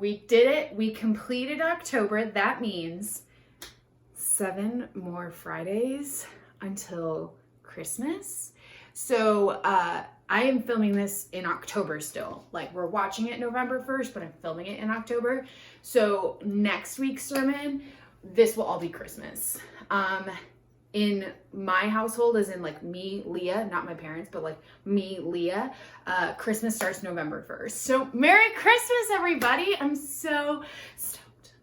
We did it. We completed October. That means 7 more Fridays until Christmas. So I am filming this in October still. Like, we're watching it November 1st, but I'm filming it in October. So next week's sermon, this will all be Christmas. In my household, as in like me, Leah, not my parents, but like me, Leah, Christmas starts November 1st. So Merry Christmas, everybody. I'm so stoked.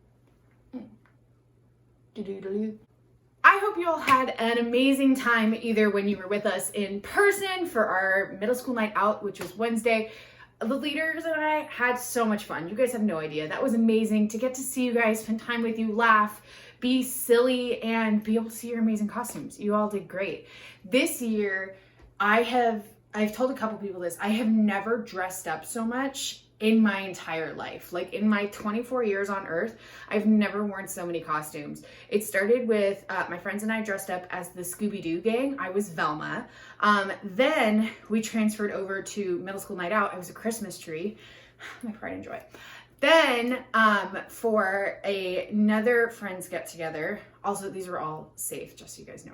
I hope you all had an amazing time either when you were with us in person for our middle school night out, which was Wednesday. The leaders and I had so much fun. You guys have no idea. That was amazing to get to see you guys, spend time with you, laugh, be silly, and be able to see your amazing costumes. You all did great. This year, I've told a couple people this, I have never dressed up so much in my entire life. Like, in my 24 years on earth, I've never worn so many costumes. It started with my friends and I dressed up as the Scooby-Doo gang. I was Velma. Then we transferred over to middle school night out. I was a Christmas tree. My pride and joy. Then for another friends get together, also these were all safe, just so you guys know.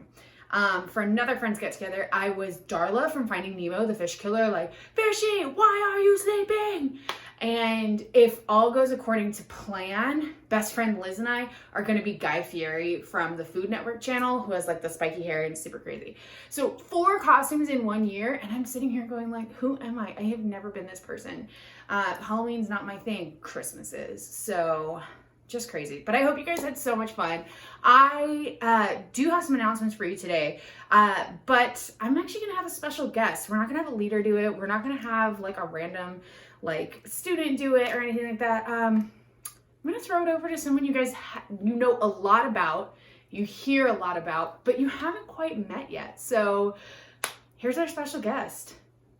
For another friends get together, I was Darla from Finding Nemo, the fish killer, like, Fishy, why are you sleeping? And if all goes according to plan, best friend Liz and I are going to be Guy Fieri from the Food Network channel, who has like the spiky hair and super crazy. So 4 costumes in 1 year, and I'm sitting here going like, who am I? I have never been this person. Halloween's not my thing. Christmas is. So just crazy. But I hope you guys had so much fun. I do have some announcements for you today, but I'm actually going to have a special guest. We're not going to have a leader do it. We're not going to have like a random like student do it or anything like that. I'm going to throw it over to someone you guys you know a lot about, you hear a lot about, but you haven't quite met yet. So here's our special guest,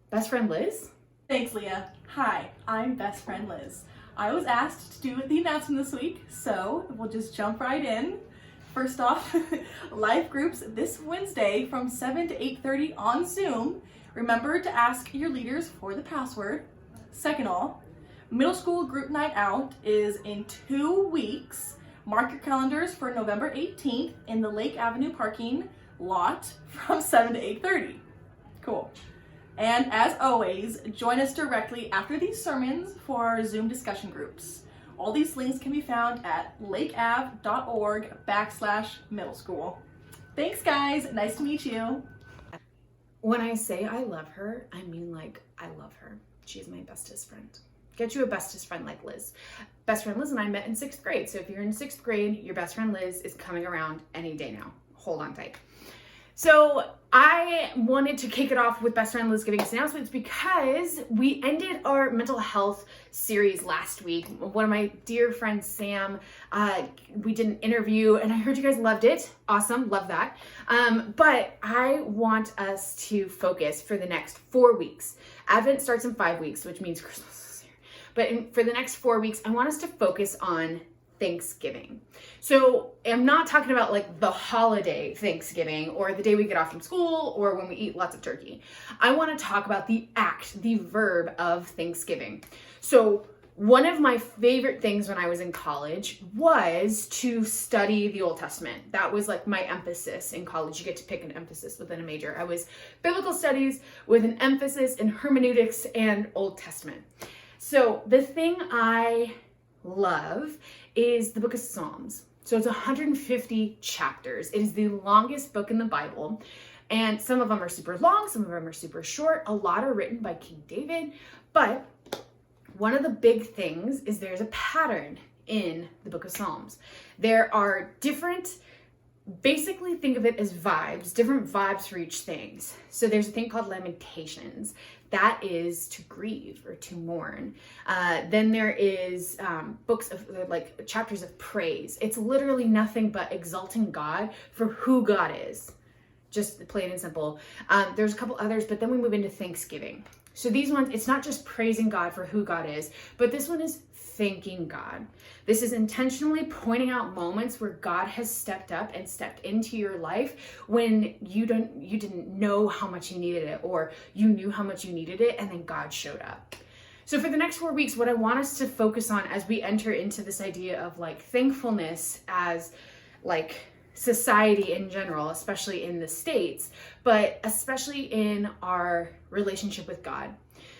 best friend Liz. Thanks, Leah. Hi, I'm best friend Liz. I was asked to do the announcement this week, so we'll just jump right in. First off, live groups this Wednesday from 7 to 8:30 on Zoom. Remember to ask your leaders for the password. Second all, middle school group night out is in 2 weeks. Mark your calendars for November 18th in the Lake Avenue parking lot from 7 to 8:30. Cool. And as always, join us directly after these sermons for our Zoom discussion groups. All these links can be found at lakeav.org/middle school. Thanks, guys. Nice to meet you. When I say I love her, I mean like I love her. She's my bestest friend. Get you a bestest friend like Liz. Best friend Liz and I met in 6th grade. So if you're in 6th grade, your best friend Liz is coming around any day now. Hold on tight. So I wanted to kick it off with best friend Liz giving us announcements because we ended our mental health series last week. One of my dear friends, Sam, we did an interview and I heard you guys loved it. Awesome, love that. But I want us to focus for the next 4 weeks. Advent starts in 5 weeks, which means Christmas is here. But for the next 4 weeks, I want us to focus on Thanksgiving. So I'm not talking about like the holiday Thanksgiving or the day we get off from school or when we eat lots of turkey. I want to talk about the act, the verb of Thanksgiving. So one of my favorite things when I was in college was to study the Old Testament. That was like my emphasis in college. You get to pick an emphasis within a major. I was biblical studies with an emphasis in hermeneutics and Old Testament. So the thing I love is the book of Psalms. So it's 150 chapters. It is the longest book in the Bible. And some of them are super long, some of them are super short. A lot are written by King David. But one of the big things is there's a pattern in the book of Psalms. There are different, basically think of it as vibes, different vibes for each thing. So there's a thing called Lamentations. That is to grieve or to mourn. Then there is books of like chapters of praise. It's literally nothing but exalting God for who God is. Just plain and simple. There's a couple others, but then we move into Thanksgiving. So these ones, it's not just praising God for who God is, but this one is thanking God. This is intentionally pointing out moments where God has stepped up and stepped into your life when you didn't know how much you needed it, or you knew how much you needed it, and then God showed up. So for the next 4 weeks, what I want us to focus on as we enter into this idea of like thankfulness as like society in general, especially in the States, but especially in our relationship with God.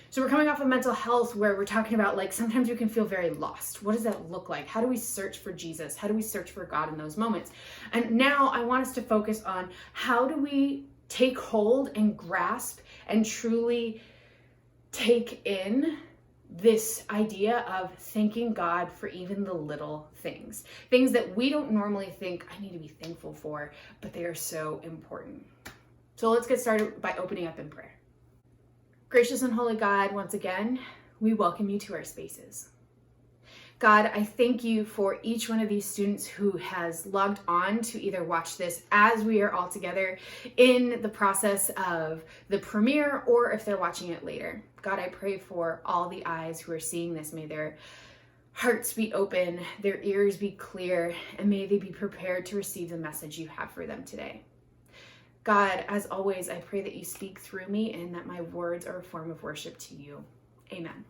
So we're coming off of mental health where we're talking about like sometimes you can feel very lost. What does that look like? How do we search for Jesus? How do we search for God in those moments? And now I want us to focus on how do we take hold and grasp and truly take in this idea of thanking God for even the little things that we don't normally think I need to be thankful for, but they are so important. So let's get started by opening up in prayer. Gracious and holy God, once again, we welcome you to our spaces. God, I thank you for each one of these students who has logged on to either watch this as we are all together in the process of the premiere or if they're watching it later. God, I pray for all the eyes who are seeing this. May their hearts be open, their ears be clear, and may they be prepared to receive the message you have for them today. God, as always, I pray that you speak through me and that my words are a form of worship to you. Amen.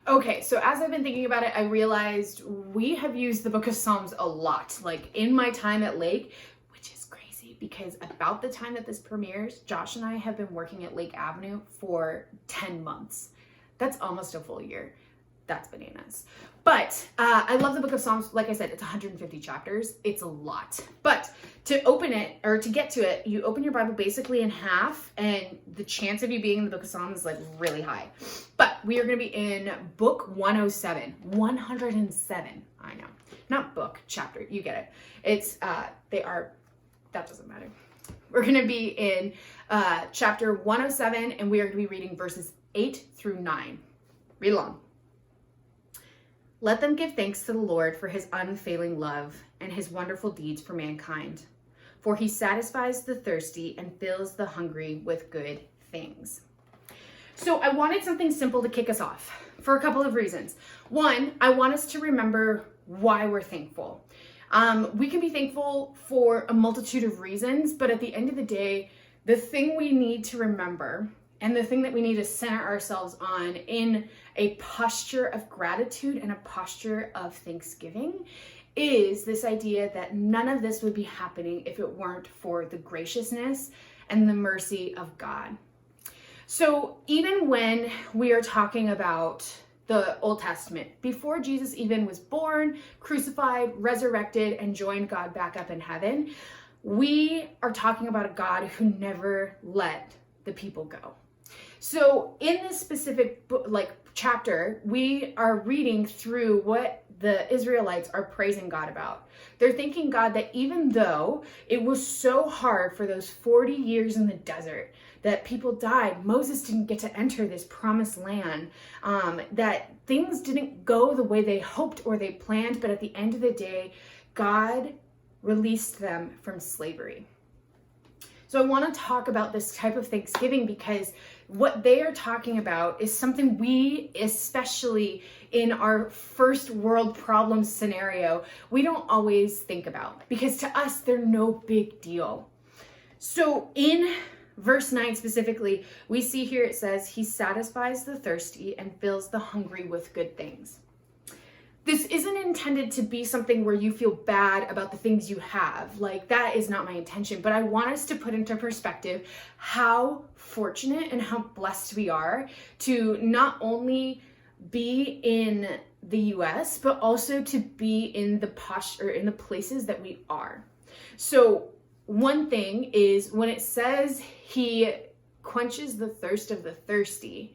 Okay, so as I've been thinking about it, I realized we have used the book of Psalms a lot, like in my time at Lake, which is crazy because about the time that this premieres, Josh and I have been working at Lake Avenue for 10 months. That's almost a full year. That's bananas. But I love the book of Psalms. Like I said, it's 150 chapters. It's a lot. But to open it or to get to it, you open your Bible basically in half and the chance of you being in the book of Psalms is like really high. But we are going to be in book 107. 107. I know. Not book, chapter. You get it. It's, that doesn't matter. We're going to be in chapter 107 and we are going to be reading verses 8 through 9. Read along. Let them give thanks to the Lord for his unfailing love and his wonderful deeds for mankind. For he satisfies the thirsty and fills the hungry with good things. So I wanted something simple to kick us off for a couple of reasons. One, I want us to remember why we're thankful. We can be thankful for a multitude of reasons, but at the end of the day, the thing we need to remember and the thing that we need to center ourselves on in a posture of gratitude and a posture of thanksgiving is this idea that none of this would be happening if it weren't for the graciousness and the mercy of God. So even when we are talking about the Old Testament, before Jesus even was born, crucified, resurrected, and joined God back up in heaven, we are talking about a God who never let the people go. So in this specific chapter, we are reading through what the Israelites are praising God about. They're thanking God that even though it was so hard for those 40 years in the desert, that people died, Moses didn't get to enter this promised land, that things didn't go the way they hoped or they planned, but at the end of the day, God released them from slavery. So I want to talk about this type of Thanksgiving because what they are talking about is something we, especially in our first world problem scenario, we don't always think about because to us, they're no big deal. So in verse 9 specifically, we see here it says, he satisfies the thirsty and fills the hungry with good things. This isn't intended to be something where you feel bad about the things you have. Like, that is not my intention. But I want us to put into perspective how fortunate and how blessed we are to not only be in the US, but also to be in the posture, in the places that we are. So one thing is when it says he quenches the thirst of the thirsty,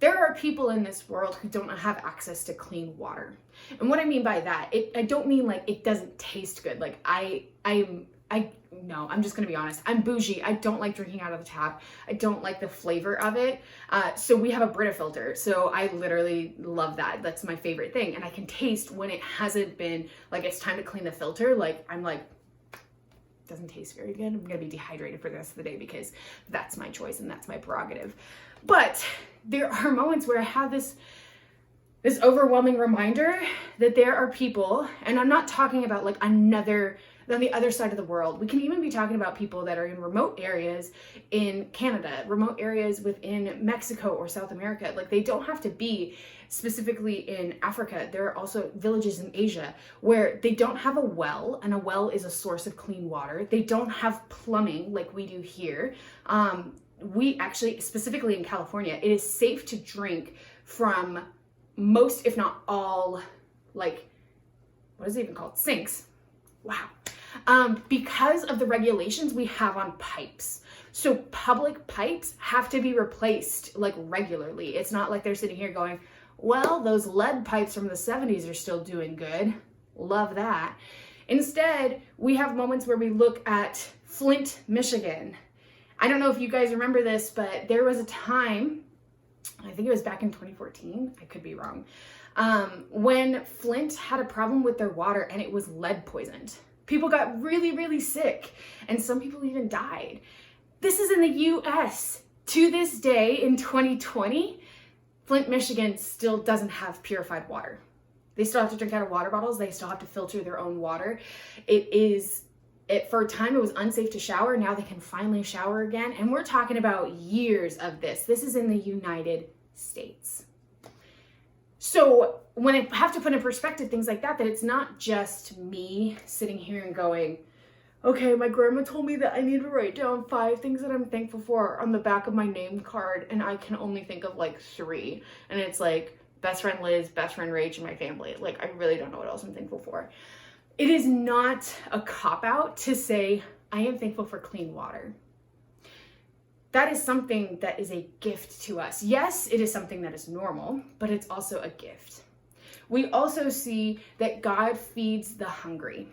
there are people in this world who don't have access to clean water. And what I mean by that, I don't mean like it doesn't taste good. Like no, I'm just gonna be honest. I'm bougie. I don't like drinking out of the tap. I don't like the flavor of it. So we have a Brita filter. So I literally love that. That's my favorite thing. And I can taste when it hasn't been, like it's time to clean the filter. Like I'm like, doesn't taste very good. I'm gonna be dehydrated for the rest of the day because that's my choice and that's my prerogative. But there are moments where I have this overwhelming reminder that there are people, and I'm not talking about like another on the other side of the world. We can even be talking about people that are in remote areas in Canada, remote areas within Mexico or South America. Like, they don't have to be specifically in Africa. There are also villages in Asia where they don't have a well, and a well is a source of clean water. They don't have plumbing like we do here. We actually, specifically in California, it is safe to drink from most, if not all, like, what is it even called? Sinks. Wow. Because of the regulations we have on pipes. So public pipes have to be replaced like regularly. It's not like they're sitting here going, well, those lead pipes from the 70s are still doing good. Love that. Instead, we have moments where we look at Flint, Michigan. I don't know if you guys remember this, but there was a time, I think it was back in 2014, I could be wrong, when Flint had a problem with their water and it was lead poisoned. People got really, really sick, and some people even died. This is in the US. To this day, in 2020, Flint, Michigan still doesn't have purified water. They still have to drink out of water bottles. They still have to filter their own water. For a time, it was unsafe to shower. Now they can finally shower again. And we're talking about years of this. This is in the United States. So when I have to put in perspective things like that it's not just me sitting here and going, okay, my grandma told me that I need to write down 5 things that I'm thankful for on the back of my name card, and I can only think of like 3. And it's like best friend Liz, best friend Rach, and my family. Like, I really don't know what else I'm thankful for. It is not a cop-out to say, I am thankful for clean water. That is something that is a gift to us. Yes, it is something that is normal, but it's also a gift. We also see that God feeds the hungry.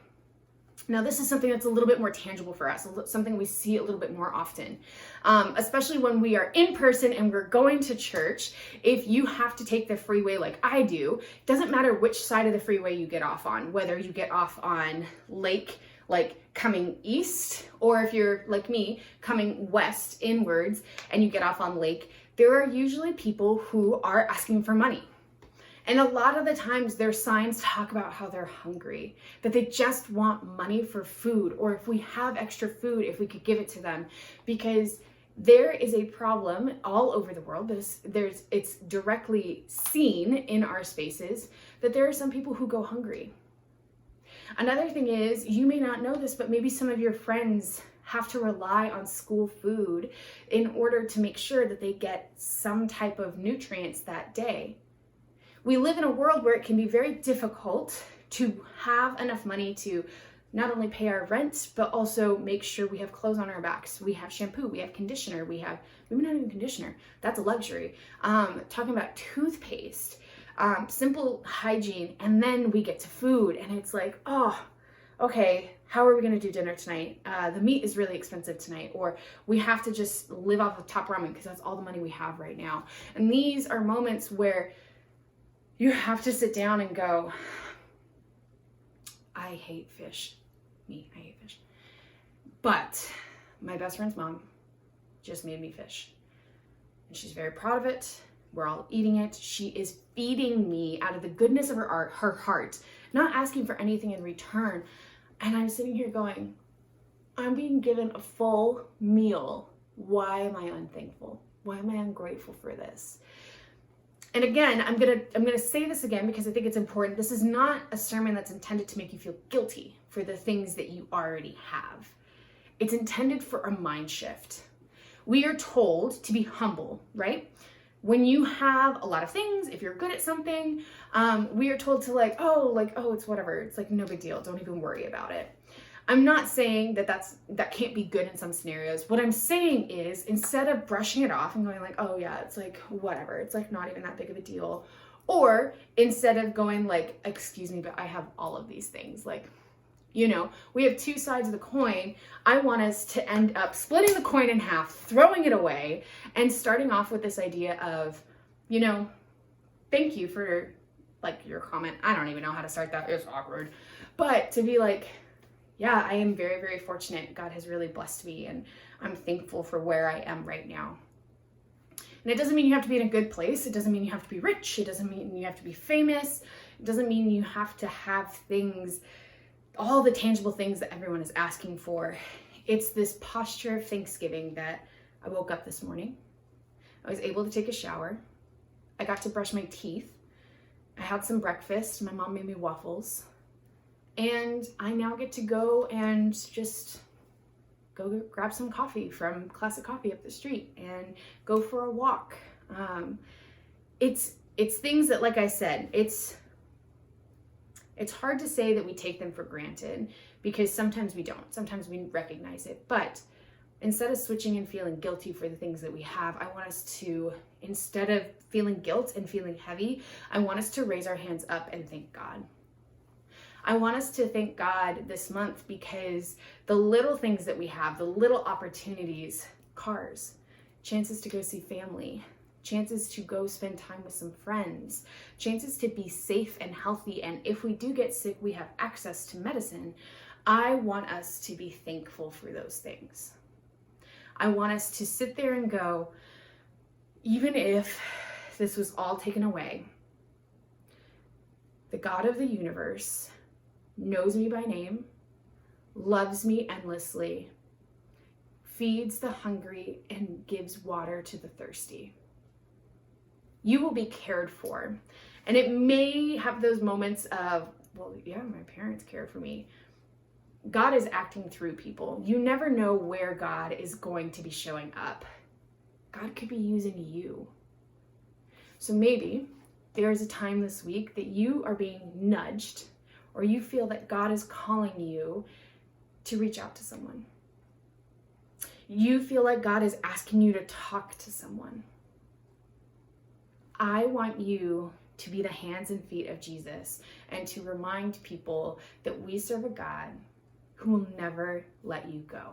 Now, this is something that's a little bit more tangible for us, something we see a little bit more often, especially when we are in person and we're going to church. If you have to take the freeway like I do, it doesn't matter which side of the freeway you get off on, whether you get off on Lake, like coming east, or if you're like me, coming west inwards and you get off on Lake, there are usually people who are asking for money. And a lot of the times their signs talk about how they're hungry, that they just want money for food, or if we have extra food, if we could give it to them, because there is a problem all over the world. It's directly seen in our spaces that there are some people who go hungry. Another thing is, you may not know this, but maybe some of your friends have to rely on school food in order to make sure that they get some type of nutrients that day. We live in a world where it can be very difficult to have enough money to not only pay our rent, but also make sure we have clothes on our backs. We have shampoo, we have conditioner, maybe not even conditioner, that's a luxury. Talking about toothpaste, simple hygiene, and then we get to food and it's like, oh, okay, how are we gonna do dinner tonight? The meat is really expensive tonight, or we have to just live off of top ramen because that's all the money we have right now. And these are moments where you have to sit down and go, I hate fish. I hate fish. But my best friend's mom just made me fish. And she's very proud of it. We're all eating it. She is feeding me out of the goodness of her heart, not asking for anything in return. And I'm sitting here going, I'm being given a full meal. Why am I unthankful? Why am I ungrateful for this? And again, I'm gonna say this again because I think it's important. This is not a sermon that's intended to make you feel guilty for the things that you already have. It's intended for a mind shift. We are told to be humble, right? When you have a lot of things, if you're good at something, we are told to oh, it's whatever. It's like no big deal. Don't even worry about it. I'm not saying that can't be good in some scenarios. What I'm saying is, instead of brushing it off and going like, oh yeah, it's like whatever, it's like not even that big of a deal, or instead of going like, excuse me, but I have all of these things, like, you know, we have 2 sides of the coin. I want us to end up splitting the coin in half, throwing it away, and starting off with this idea of, you know, thank you for like your comment. I don't even know how to start that. It's awkward. But to be like, yeah, I am very, very fortunate. God has really blessed me, and I'm thankful for where I am right now. And it doesn't mean you have to be in a good place. It doesn't mean you have to be rich. It doesn't mean you have to be famous. It doesn't mean you have to have things all the tangible things that everyone is asking for. It's this posture of thanksgiving that I woke up this morning. I was able to take a shower. I got to brush my teeth. I had some breakfast. My mom made me waffles. And I now get to go and just go grab some coffee from Classic Coffee up the street and go for a walk. It's things that, like I said, it's hard to say that we take them for granted, because sometimes we don't. Sometimes we recognize it. But instead of switching and feeling guilty for the things that we have, I want us to, instead of feeling guilt and feeling heavy, I want us to raise our hands up and thank God. I want us to thank God this month because the little things that we have, the little opportunities, cars, chances to go see family, chances to go spend time with some friends, chances to be safe and healthy, and if we do get sick, we have access to medicine. I want us to be thankful for those things. I want us to sit there and go, even if this was all taken away, the God of the universe knows me by name, loves me endlessly, feeds the hungry, and gives water to the thirsty. You will be cared for. And it may have those moments of, well, yeah, my parents care for me. God is acting through people. You never know where God is going to be showing up. God could be using you. So maybe there is a time this week that you are being nudged, or you feel that God is calling you to reach out to someone. You feel like God is asking you to talk to someone. I want you to be the hands and feet of Jesus and to remind people that we serve a God who will never let you go.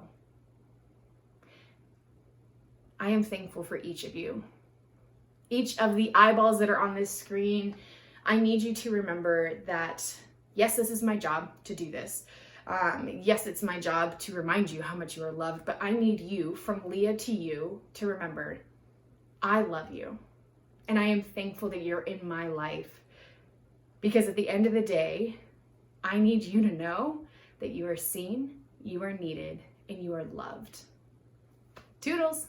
I am thankful for each of you. Each of the eyeballs that are on this screen, I need you to remember that, yes, this is my job to do this. Yes, it's my job to remind you how much you are loved, but I need you, from Leah to you, to remember, I love you. And I am thankful that you're in my life, because at the end of the day, I need you to know that you are seen, you are needed, and you are loved. Toodles!